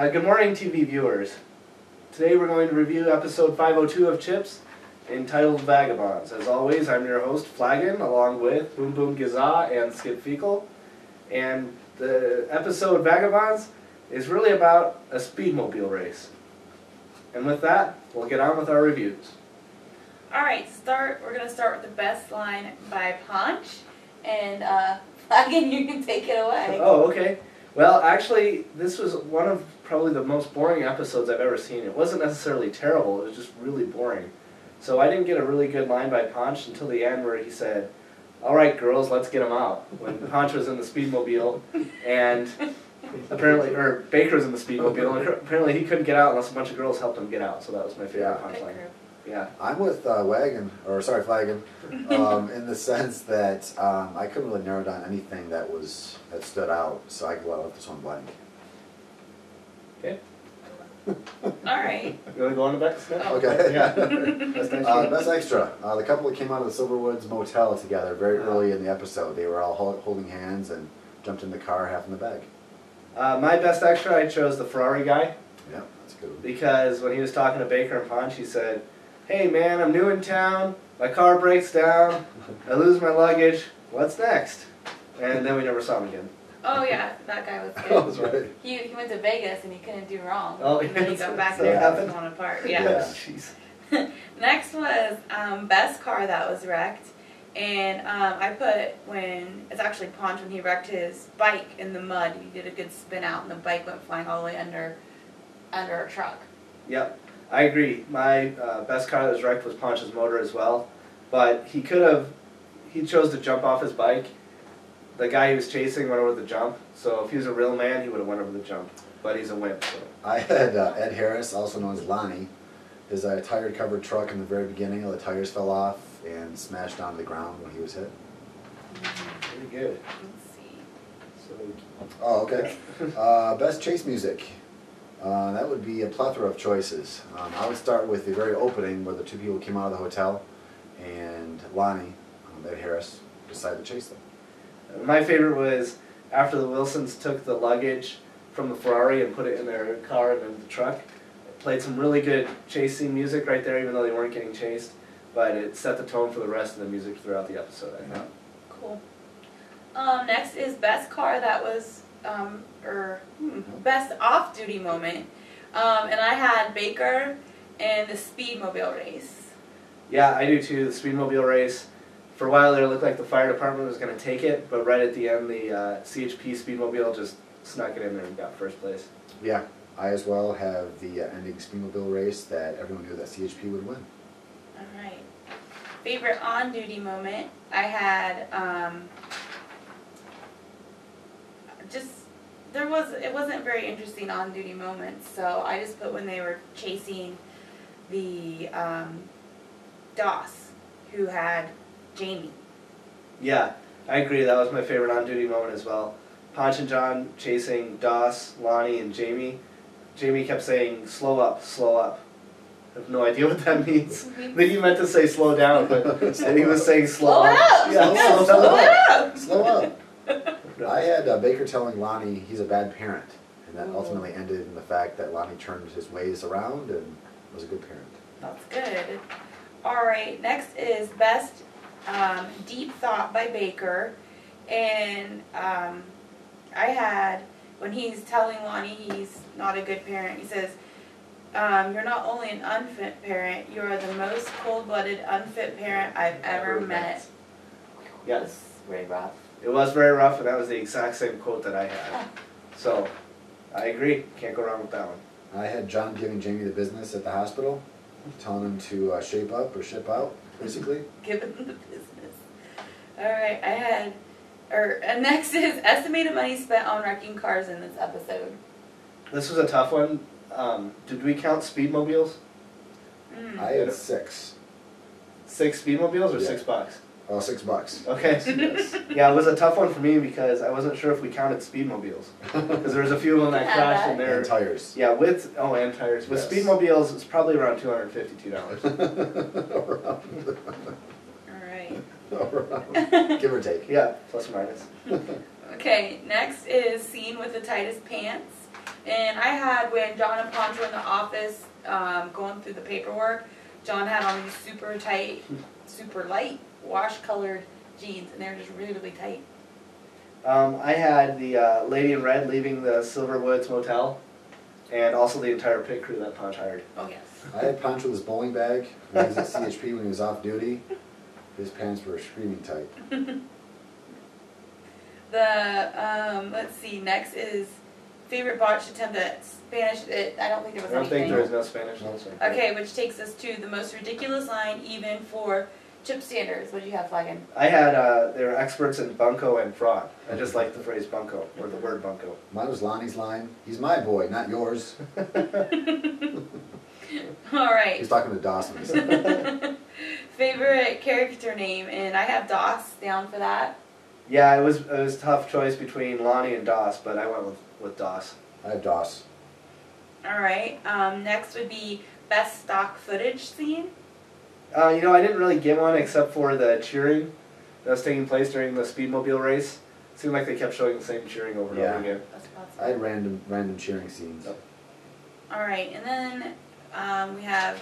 Good morning, TV viewers. Today we're going to review episode 502 of Chips, entitled Vagabonds. As always, I'm your host, Flagon, along with Boom Boom Giza and Skip Fecal. And the episode Vagabonds is really about a speedmobile race. And with that, we'll get on with our reviews. Alright, we're going to start with the best line by Punch. And Flagon, you can take it away. Oh, okay. Well, actually, this was one of probably the most boring episodes I've ever seen. It wasn't necessarily terrible, it was just really boring. So I didn't get a really good line by Ponch until the end where he said, "Alright girls, let's get him out." When Ponch was in the speedmobile and apparently, or Baker was in the speedmobile, and apparently he couldn't get out unless a bunch of girls helped him get out, so that was my favorite Ponch line. Yeah. I'm with Flagon, in the sense that I couldn't really narrow down anything that stood out, so I left this one blank. Okay. Alright. You want to go on to Bex now? Okay. Yeah. Best extra. The couple that came out of the Silverwoods Motel together very early in the episode. They were all holding hands and jumped in the car, half in the bag. My best extra, I chose the Ferrari guy. Yeah, that's a good one. Because when he was talking to Baker and Ponch, he said, "Hey man, I'm new in town, my car breaks down, I lose my luggage, what's next?" And then we never saw him again. Oh yeah, that guy was good. That was right. He went to Vegas and he couldn't do wrong. Oh, and then he got back so there that and was falling apart. Yeah. Jeez. Next was best car that was wrecked. And I put when, it's actually Ponch when he wrecked his bike in the mud. He did a good spin out and the bike went flying all the way under a truck. Yep, I agree. My best car that was wrecked was Ponch's motor as well. But he chose to jump off his bike. The guy he was chasing went over the jump. So if he was a real man, he would have went over the jump. But he's a wimp. So. I had Ed Harris, also known as Lonnie. His tire covered truck in the very beginning, all the tires fell off and smashed onto the ground when he was hit. Pretty good. Let's see. So, oh, okay. Best chase music. That would be a plethora of choices. I would start with the very opening where the two people came out of the hotel and Lonnie, Ed Harris, decided to chase them. my favorite was after the Wilsons took the luggage from the Ferrari and put it in their car and in the truck. It played some really good chasing music right there, even though they weren't getting chased. But it set the tone for the rest of the music throughout the episode, I thought. Cool. Next is best car that was, best off-duty moment. And I had Baker and the speedmobile race. Yeah, I do too. The speedmobile race. For a while there, it looked like the fire department was going to take it, but right at the end, the CHP speedmobile just snuck it in there and got first place. Yeah, I as well have the ending speedmobile race that everyone knew that CHP would win. Alright. Favorite on-duty moment, I had, it wasn't very interesting on-duty moments, so I just put when they were chasing the, DOS, who had Jamie. Yeah, I agree. That was my favorite on-duty moment as well. Ponch and John chasing Doss, Lonnie, and Jamie. Jamie kept saying, "Slow up, slow up." I have no idea what that means. I think he meant to say slow down, but and he was saying slow up. Yeah, slow up. Slow up. I had Baker telling Lonnie he's a bad parent, and that ultimately ended in the fact that Lonnie turned his ways around and was a good parent. That's good. Alright, next is best deep thought by Baker. And I had, when he's telling Lonnie he's not a good parent, he says, "You're not only an unfit parent, you are the most cold-blooded, unfit parent I've ever met." Yes. It was very rough. It was very rough, and that was the exact same quote that I had. So, I agree. Can't go wrong with that one. I had John giving Jamie the business at the hospital, telling him to shape up or ship out, basically. Give him the business. Alright, I had, and next is estimated money spent on wrecking cars in this episode. This was a tough one. Did we count speedmobiles? I had 6. 6 speedmobiles or Yeah. $6? Oh, $6. Okay. Yes. Yeah, it was a tough one for me because I wasn't sure if we counted speedmobiles. Because there was a few of them that crashed in there. And tires. Yeah, and tires. With Yes. speedmobiles, it's probably around $252. Alright. Give or take. Yeah, plus or minus. Okay, next is Scene with the Tightest Pants. And I had, when John and Ponch were in the office going through the paperwork, John had on these super tight, super light wash-colored jeans, and they were just really, really tight. I had the lady in red leaving the Silverwoods Motel, and also the entire pit crew that Ponch hired. Oh, yes. I had Punch with his bowling bag when he was at CHP when he was off duty. His pants were screaming tight. Let's see, next is favorite botched attempt at Spanish. I don't think there was I don't think anything. there is no Spanish answer. Okay, which takes us to the most ridiculous line, even for chip standards. What do you have, Flagon? I had, they were experts in bunco and fraud. I just like the phrase bunco, or the word bunco. Mine was Lonnie's line. He's my boy, not yours. All right. He's talking to Dawson. Favorite character name, and I have Doss down for that. Yeah, it was a tough choice between Lonnie and Doss, but I went with Doss. I have Doss. All right. Next would be best stock footage scene. You know, I didn't really get one except for the cheering that was taking place during the Speedmobile race. It seemed like they kept showing the same cheering over and Yeah. over again. That's I had random cheering scenes. Yep. All right, and then we have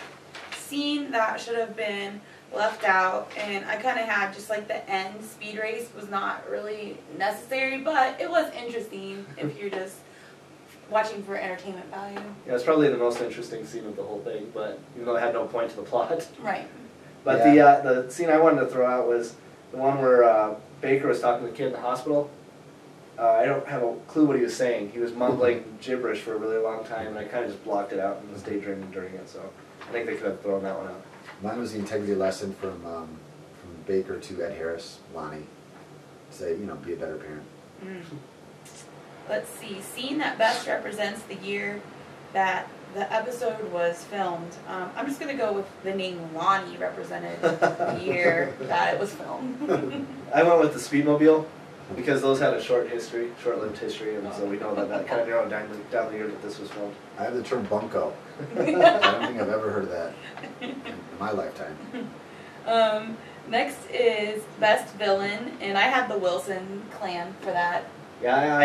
scene that should have been left out, and I kind of had just like the end speed race was not really necessary, but it was interesting if you're just watching for entertainment value. Yeah, it's probably the most interesting scene of the whole thing, but even though it had no point to the plot. Right. But Yeah. the scene I wanted to throw out was the one where Baker was talking to the kid in the hospital. I don't have a clue what he was saying. He was mumbling gibberish for a really long time, and I kind of just blocked it out and was daydreaming during it, so I think they could have thrown that one out. Mine was the integrity lesson from Baker to Ed Harris, Lonnie. Say, you know, be a better parent. Mm. Let's see, scene that best represents the year that the episode was filmed. I'm just going to go with the name Lonnie represented the year that it was filmed. I went with the Speedmobile because those had a short-lived history, and so we know that kind of narrowed down the year that this was filmed. I have the term bunco. I don't think I've ever heard of that in my lifetime. Next is best villain, and I have the Wilson clan for that. Yeah,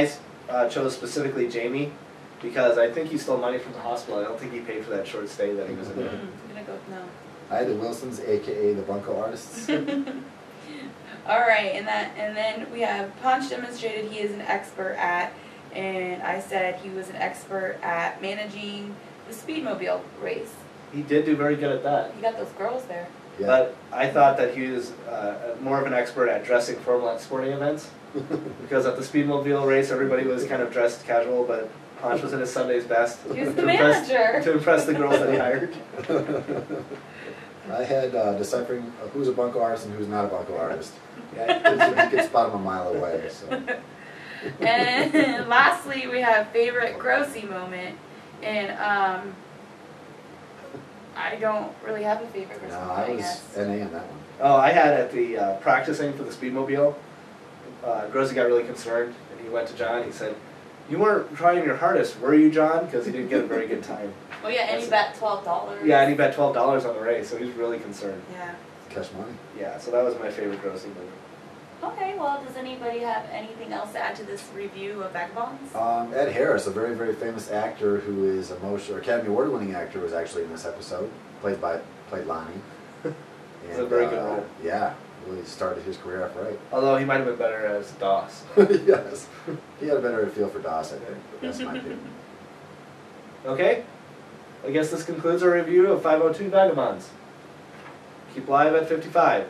I chose specifically Jamie because I think he stole money from the hospital. I don't think he paid for that short stay that he was in there. I'm going to go with no. I had the Wilsons, aka the bunco artists. All right, and then we have Ponch demonstrated he is an expert at, and I said he was an expert at managing the Speedmobile race. He did do very good at that. You got those girls there. Yeah. But I thought that he was more of an expert at dressing formal at sporting events because at the Speedmobile race everybody was kind of dressed casual, but Ponch was in his Sunday's best He was the to impress- manager. to impress the girls that he hired. I had deciphering who's a bunco artist and who's not a bunco artist. Yeah. You could spot them a mile away. So. And lastly, we have favorite grossy moment, and I don't really have a favorite grossy No, moment, I I was guess. NA on that one. Oh, I had at the practicing for the Speedmobile, Grossy got really concerned, and he went to John. He said, "You weren't trying your hardest, were you, John?" Because he didn't get a very good time. Oh yeah, and he bet $12. Yeah, and he bet $12 on the race, so he was really concerned. Yeah. Cash money. Yeah, so that was my favorite Grossy moment. Okay, well, does anybody have anything else to add to this review of Vagabonds? Ed Harris, a very, very famous actor who is a Academy Award-winning actor, was actually in this episode. Played Lonnie. It's a very good role. Yeah, really started his career off right. Although he might have been better as Doss. Yes, he had a better feel for Doss, I think. But that's my opinion. Okay, I guess this concludes our review of 502 Vagabonds. Keep live at 55.